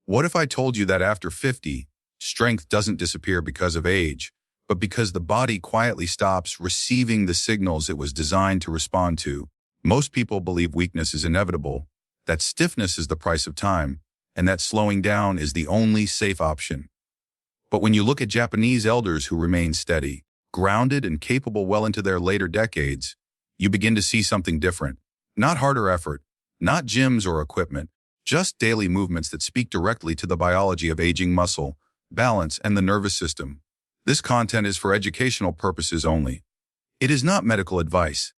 What if I told you that after 50, strength doesn't disappear because of age, but because the body quietly stops receiving the signals it was designed to respond to? Most people believe weakness is inevitable, that stiffness is the price of time, and that slowing down is the only safe option. But when you look at Japanese elders who remain steady, grounded, and capable well into their later decades, you begin to see something different. Not harder effort, not gyms or equipment, just daily movements that speak directly to the biology of aging muscle, balance, and the nervous system. This content is for educational purposes only. It is not medical advice.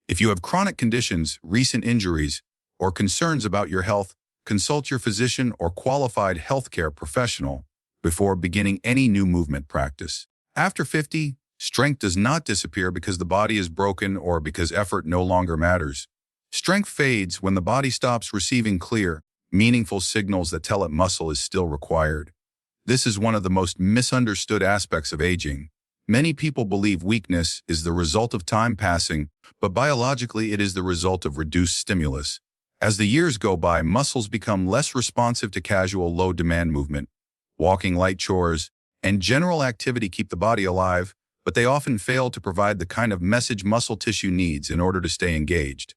If you have chronic conditions, recent injuries, or concerns about your health, consult your physician or qualified healthcare professional before beginning any new movement practice. After 50, strength does not disappear because the body is broken or because effort no longer matters. Strength fades when the body stops receiving clear, meaningful signals that tell it muscle is still required. This is one of the most misunderstood aspects of aging. Many people believe weakness is the result of time passing, but biologically it is the result of reduced stimulus. As the years go by, muscles become less responsive to casual low-demand movement. Walking, light chores, and general activity keep the body alive, but they often fail to provide the kind of message muscle tissue needs in order to stay engaged.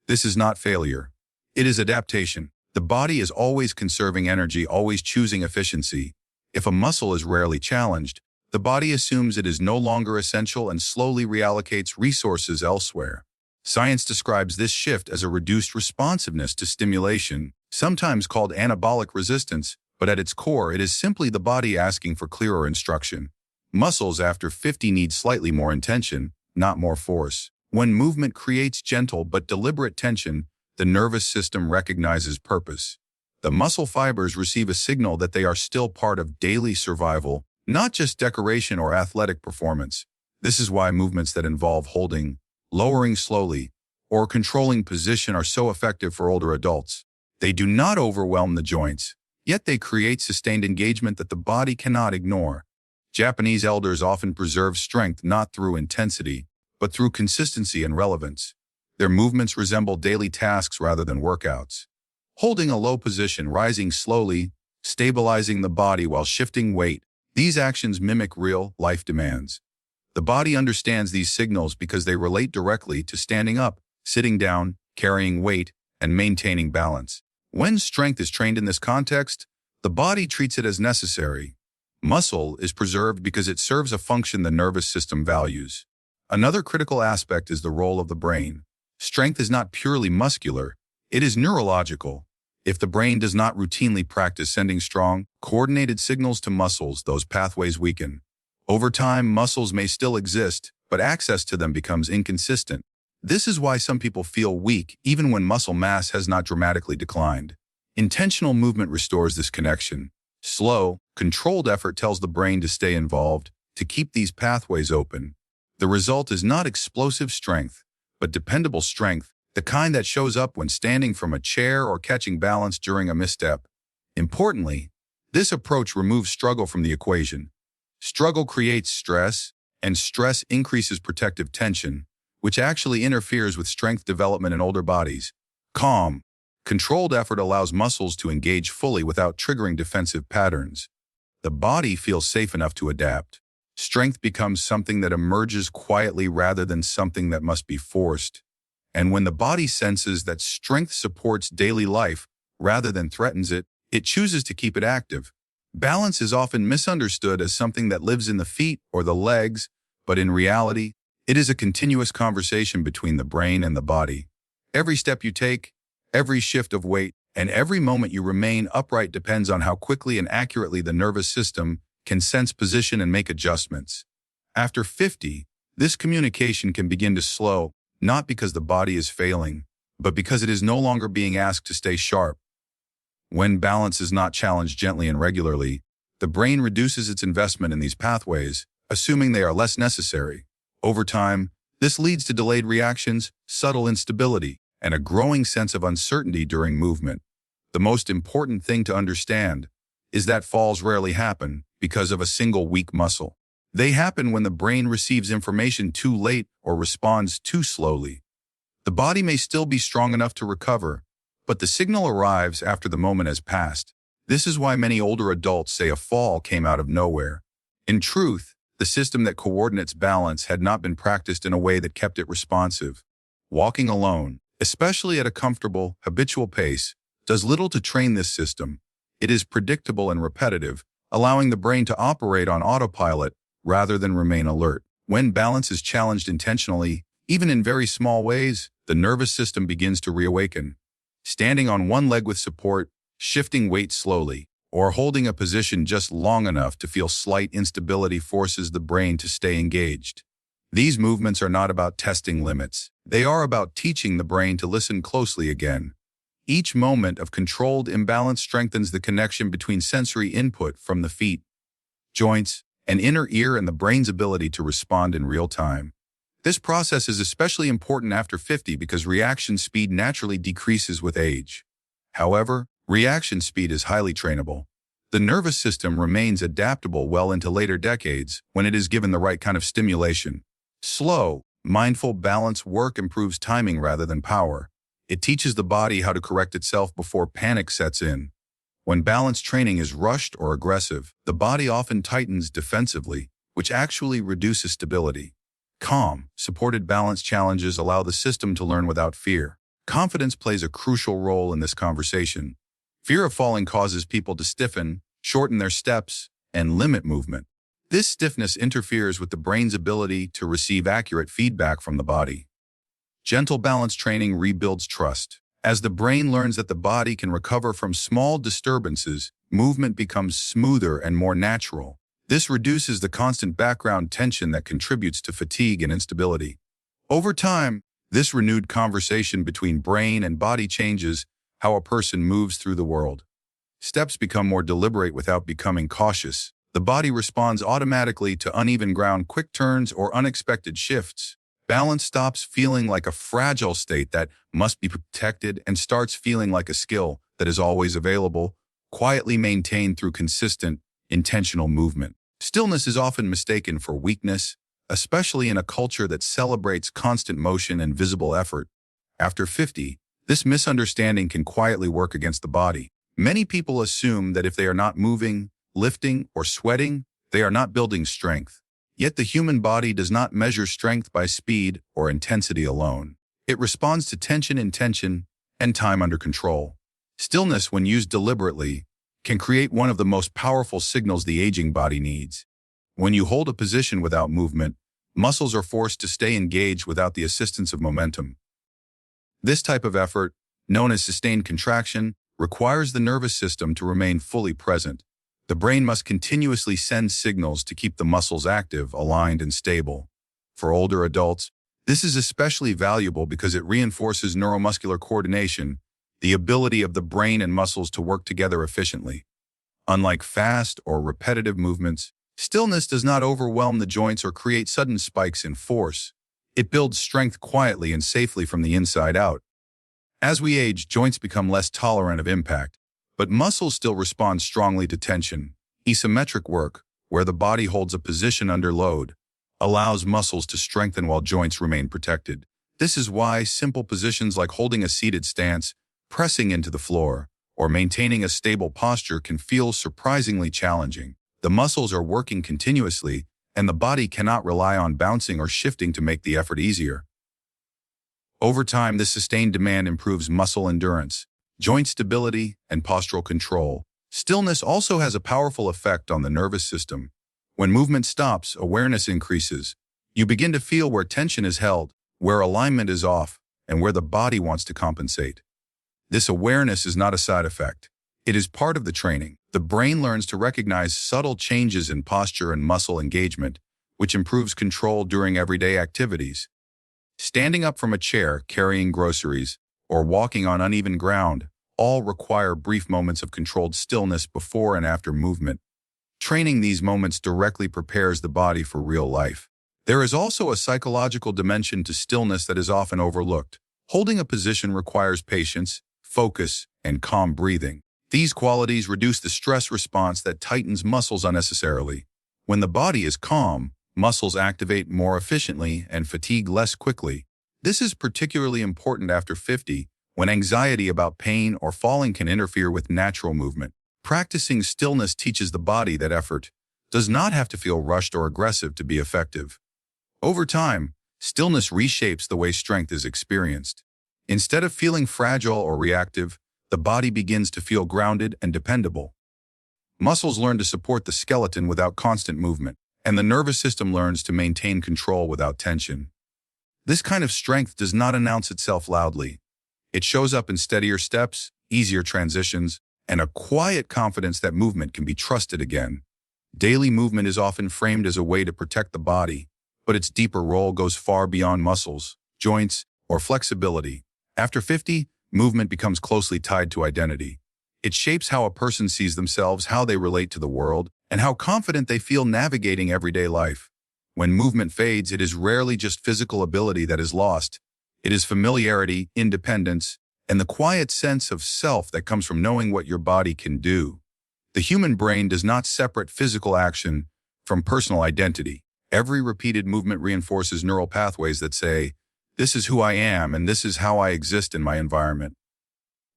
This is not failure. It is adaptation. The body is always conserving energy, always choosing efficiency. If a muscle is rarely challenged, the body assumes it is no longer essential and slowly reallocates resources elsewhere. Science describes this shift as a reduced responsiveness to stimulation, sometimes called anabolic resistance, but at its core, it is simply the body asking for clearer instruction. Muscles after 50 need slightly more intention, not more force. When movement creates gentle but deliberate tension, the nervous system recognizes purpose. The muscle fibers receive a signal that they are still part of daily survival, not just decoration or athletic performance. This is why movements that involve holding, lowering slowly, or controlling position are so effective for older adults. They do not overwhelm the joints, yet they create sustained engagement that the body cannot ignore. Japanese elders often preserve strength not through intensity, but through consistency and relevance. Their movements resemble daily tasks rather than workouts. Holding a low position, rising slowly, stabilizing the body while shifting weight, these actions mimic real-life demands. The body understands these signals because they relate directly to standing up, sitting down, carrying weight, and maintaining balance. When strength is trained in this context, the body treats it as necessary. Muscle is preserved because it serves a function the nervous system values. Another critical aspect is the role of the brain. Strength is not purely muscular, it is neurological. If the brain does not routinely practice sending strong, coordinated signals to muscles, those pathways weaken. Over time, muscles may still exist, but access to them becomes inconsistent. This is why some people feel weak even when muscle mass has not dramatically declined. Intentional movement restores this connection. Slow, controlled effort tells the brain to stay involved, to keep these pathways open. The result is not explosive strength, but dependable strength, the kind that shows up when standing from a chair or catching balance during a misstep. Importantly, this approach removes struggle from the equation. Struggle creates stress, and stress increases protective tension, which actually interferes with strength development in older bodies. Calm, controlled effort allows muscles to engage fully without triggering defensive patterns. The body feels safe enough to adapt. Strength becomes something that emerges quietly rather than something that must be forced. And when the body senses that strength supports daily life rather than threatens it, it chooses to keep it active. Balance is often misunderstood as something that lives in the feet or the legs, but in reality, it is a continuous conversation between the brain and the body. Every step you take, every shift of weight, and every moment you remain upright depends on how quickly and accurately the nervous system can sense position and make adjustments. After 50, this communication can begin to slow, not because the body is failing, but because it is no longer being asked to stay sharp. When balance is not challenged gently and regularly, the brain reduces its investment in these pathways, assuming they are less necessary. Over time, this leads to delayed reactions, subtle instability, and a growing sense of uncertainty during movement. The most important thing to understand is that falls rarely happen because of a single weak muscle. They happen when the brain receives information too late or responds too slowly. The body may still be strong enough to recover, but the signal arrives after the moment has passed. This is why many older adults say a fall came out of nowhere. In truth, the system that coordinates balance had not been practiced in a way that kept it responsive. Walking alone, especially at a comfortable, habitual pace, does little to train this system. It is predictable and repetitive, allowing the brain to operate on autopilot rather than remain alert. When balance is challenged intentionally, even in very small ways, the nervous system begins to reawaken. Standing on one leg with support, shifting weight slowly, or holding a position just long enough to feel slight instability forces the brain to stay engaged. These movements are not about testing limits. They are about teaching the brain to listen closely again. Each moment of controlled imbalance strengthens the connection between sensory input from the feet, joints, and inner ear and the brain's ability to respond in real time. This process is especially important after 50 because reaction speed naturally decreases with age. However, reaction speed is highly trainable. The nervous system remains adaptable well into later decades when it is given the right kind of stimulation. Slow, mindful balance work improves timing rather than power. It teaches the body how to correct itself before panic sets in. When balance training is rushed or aggressive, the body often tightens defensively, which actually reduces stability. Calm, supported balance challenges allow the system to learn without fear. Confidence plays a crucial role in this conversation. Fear of falling causes people to stiffen, shorten their steps, and limit movement. This stiffness interferes with the brain's ability to receive accurate feedback from the body. Gentle balance training rebuilds trust. As the brain learns that the body can recover from small disturbances, movement becomes smoother and more natural. This reduces the constant background tension that contributes to fatigue and instability. Over time, this renewed conversation between brain and body changes how a person moves through the world. Steps become more deliberate without becoming cautious. The body responds automatically to uneven ground, quick turns, or unexpected shifts. Balance stops feeling like a fragile state that must be protected and starts feeling like a skill that is always available, quietly maintained through consistent, intentional movement. Stillness is often mistaken for weakness, especially in a culture that celebrates constant motion and visible effort. After 50, this misunderstanding can quietly work against the body. Many people assume that if they are not moving, lifting, or sweating, they are not building strength. Yet the human body does not measure strength by speed or intensity alone. It responds to tension in tension and time under control. Stillness, when used deliberately, can create one of the most powerful signals the aging body needs. When you hold a position without movement, muscles are forced to stay engaged without the assistance of momentum. This type of effort, known as sustained contraction, requires the nervous system to remain fully present. The brain must continuously send signals to keep the muscles active, aligned, and stable. For older adults, this is especially valuable because it reinforces neuromuscular coordination, the ability of the brain and muscles to work together efficiently. Unlike fast or repetitive movements, stillness does not overwhelm the joints or create sudden spikes in force. It builds strength quietly and safely from the inside out. As we age, joints become less tolerant of impact, but muscles still respond strongly to tension. Isometric work, where the body holds a position under load, allows muscles to strengthen while joints remain protected. This is why simple positions like holding a seated stance, pressing into the floor, or maintaining a stable posture can feel surprisingly challenging. The muscles are working continuously, and the body cannot rely on bouncing or shifting to make the effort easier. Over time, this sustained demand improves muscle endurance, joint stability, and postural control. Stillness also has a powerful effect on the nervous system. When movement stops, awareness increases. You begin to feel where tension is held, where alignment is off, and where the body wants to compensate. This awareness is not a side effect. It is part of the training. The brain learns to recognize subtle changes in posture and muscle engagement, which improves control during everyday activities. Standing up from a chair, carrying groceries, or walking on uneven ground all require brief moments of controlled stillness before and after movement. Training these moments directly prepares the body for real life. There is also a psychological dimension to stillness that is often overlooked. Holding a position requires patience, focus, and calm breathing. These qualities reduce the stress response that tightens muscles unnecessarily. When the body is calm, muscles activate more efficiently and fatigue less quickly. This is particularly important after 50, when anxiety about pain or falling can interfere with natural movement. Practicing stillness teaches the body that effort does not have to feel rushed or aggressive to be effective. Over time, stillness reshapes the way strength is experienced. Instead of feeling fragile or reactive, the body begins to feel grounded and dependable. Muscles learn to support the skeleton without constant movement, and the nervous system learns to maintain control without tension. This kind of strength does not announce itself loudly. It shows up in steadier steps, easier transitions, and a quiet confidence that movement can be trusted again. Daily movement is often framed as a way to protect the body, but its deeper role goes far beyond muscles, joints, or flexibility. After 50, movement becomes closely tied to identity. It shapes how a person sees themselves, how they relate to the world, and how confident they feel navigating everyday life. When movement fades, it is rarely just physical ability that is lost. It is familiarity, independence, and the quiet sense of self that comes from knowing what your body can do. The human brain does not separate physical action from personal identity. Every repeated movement reinforces neural pathways that say, "This is who I am and this is how I exist in my environment."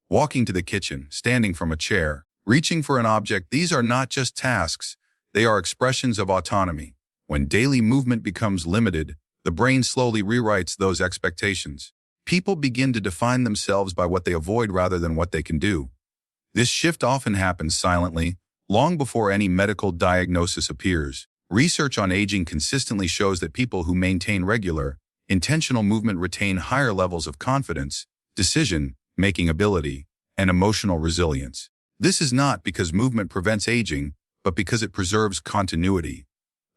Walking to the kitchen, standing from a chair, reaching for an object, these are not just tasks, they are expressions of autonomy. When daily movement becomes limited, the brain slowly rewrites those expectations. People begin to define themselves by what they avoid rather than what they can do. This shift often happens silently, long before any medical diagnosis appears. Research on aging consistently shows that people who maintain regular, intentional movement retain higher levels of confidence, decision-making ability, and emotional resilience. This is not because movement prevents aging, but because it preserves continuity.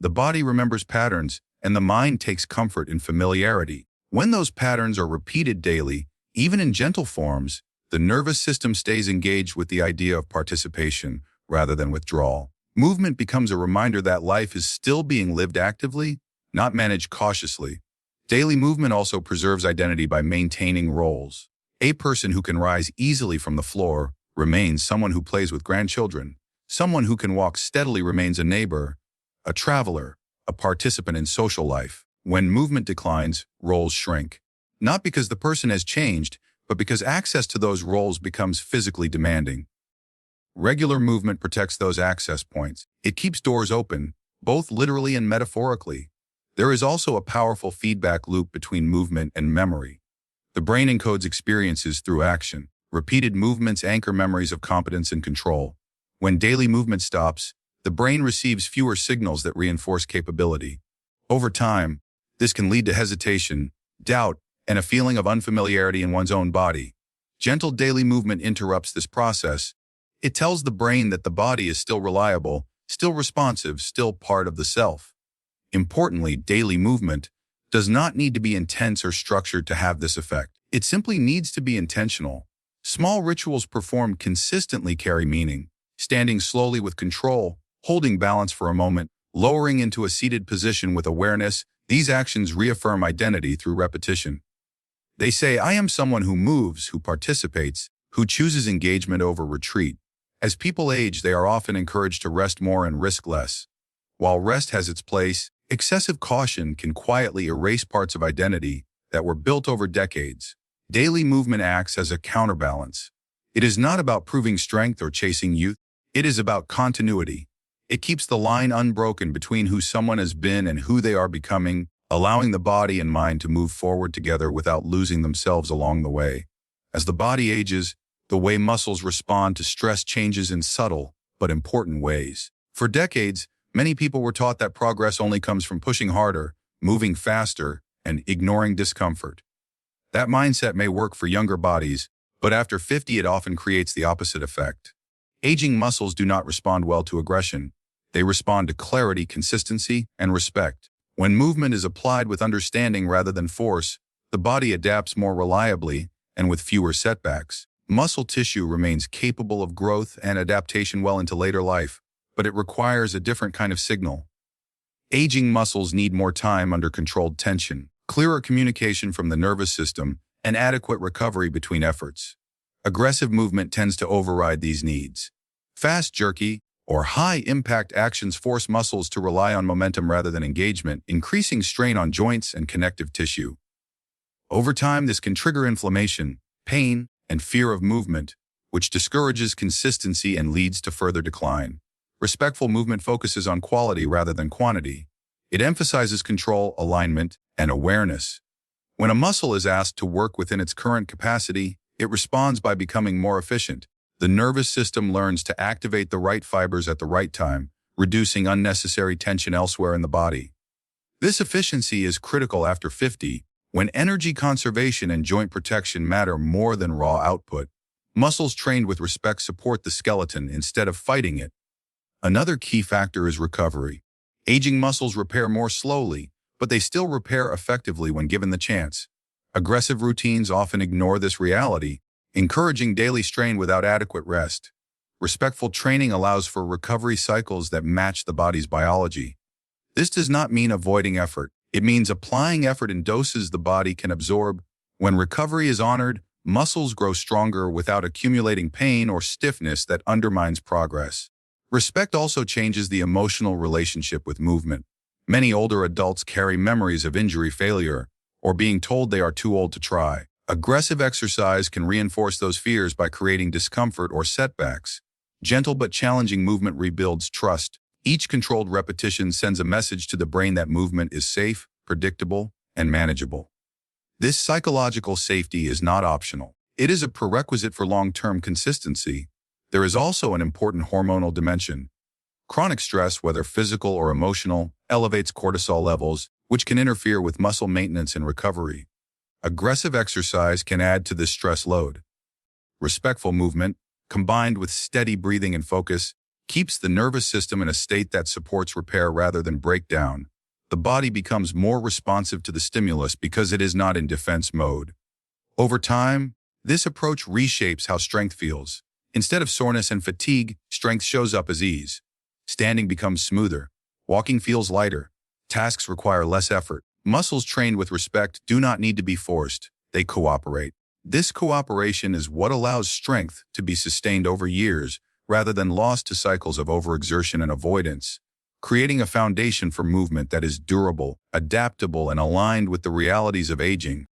The body remembers patterns, and the mind takes comfort in familiarity. When those patterns are repeated daily, even in gentle forms, the nervous system stays engaged with the idea of participation rather than withdrawal. Movement becomes a reminder that life is still being lived actively, not managed cautiously. Daily movement also preserves identity by maintaining roles. A person who can rise easily from the floor remains someone who plays with grandchildren. Someone who can walk steadily remains a neighbor, a traveler, a participant in social life. When movement declines, roles shrink. Not because the person has changed, but because access to those roles becomes physically demanding. Regular movement protects those access points. It keeps doors open, both literally and metaphorically. There is also a powerful feedback loop between movement and memory. The brain encodes experiences through action. Repeated movements anchor memories of competence and control. When daily movement stops, the brain receives fewer signals that reinforce capability. Over time, this can lead to hesitation, doubt, and a feeling of unfamiliarity in one's own body. Gentle daily movement interrupts this process. It tells the brain that the body is still reliable, still responsive, still part of the self. Importantly, daily movement does not need to be intense or structured to have this effect. It simply needs to be intentional. Small rituals performed consistently carry meaning. Standing slowly with control, holding balance for a moment, lowering into a seated position with awareness, these actions reaffirm identity through repetition. They say, "I am someone who moves, who participates, who chooses engagement over retreat." As people age, they are often encouraged to rest more and risk less. While rest has its place, excessive caution can quietly erase parts of identity that were built over decades. Daily movement acts as a counterbalance. It is not about proving strength or chasing youth. It is about continuity. It keeps the line unbroken between who someone has been and who they are becoming, allowing the body and mind to move forward together without losing themselves along the way. As the body ages, the way muscles respond to stress changes in subtle but important ways. For decades, many people were taught that progress only comes from pushing harder, moving faster, and ignoring discomfort. That mindset may work for younger bodies, but after 50 it often creates the opposite effect. Aging muscles do not respond well to aggression. They respond to clarity, consistency, and respect. When movement is applied with understanding rather than force, the body adapts more reliably and with fewer setbacks. Muscle tissue remains capable of growth and adaptation well into later life, but it requires a different kind of signal. Aging muscles need more time under controlled tension, clearer communication from the nervous system, and adequate recovery between efforts. Aggressive movement tends to override these needs. Fast, jerky, or high-impact actions force muscles to rely on momentum rather than engagement, increasing strain on joints and connective tissue. Over time, this can trigger inflammation, pain, and fear of movement, which discourages consistency and leads to further decline. Respectful movement focuses on quality rather than quantity. It emphasizes control, alignment, and awareness. When a muscle is asked to work within its current capacity, it responds by becoming more efficient. The nervous system learns to activate the right fibers at the right time, reducing unnecessary tension elsewhere in the body. This efficiency is critical after 50, when energy conservation and joint protection matter more than raw output. Muscles trained with respect support the skeleton instead of fighting it. Another key factor is recovery. Aging muscles repair more slowly, but they still repair effectively when given the chance. Aggressive routines often ignore this reality, encouraging daily strain without adequate rest. Respectful training allows for recovery cycles that match the body's biology. This does not mean avoiding effort. It means applying effort in doses the body can absorb. When recovery is honored, muscles grow stronger without accumulating pain or stiffness that undermines progress. Respect also changes the emotional relationship with movement. Many older adults carry memories of injury failure or being told they are too old to try. Aggressive exercise can reinforce those fears by creating discomfort or setbacks. Gentle but challenging movement rebuilds trust. Each controlled repetition sends a message to the brain that movement is safe, predictable, and manageable. This psychological safety is not optional. It is a prerequisite for long-term consistency. There is also an important hormonal dimension. Chronic stress, whether physical or emotional, elevates cortisol levels, which can interfere with muscle maintenance and recovery. Aggressive exercise can add to this stress load. Respectful movement, combined with steady breathing and focus, keeps the nervous system in a state that supports repair rather than breakdown. The body becomes more responsive to the stimulus because it is not in defense mode. Over time, this approach reshapes how strength feels. Instead of soreness and fatigue, strength shows up as ease. Standing becomes smoother. Walking feels lighter. Tasks require less effort. Muscles trained with respect do not need to be forced. They cooperate. This cooperation is what allows strength to be sustained over years rather than lost to cycles of overexertion and avoidance, creating a foundation for movement that is durable, adaptable, and aligned with the realities of aging.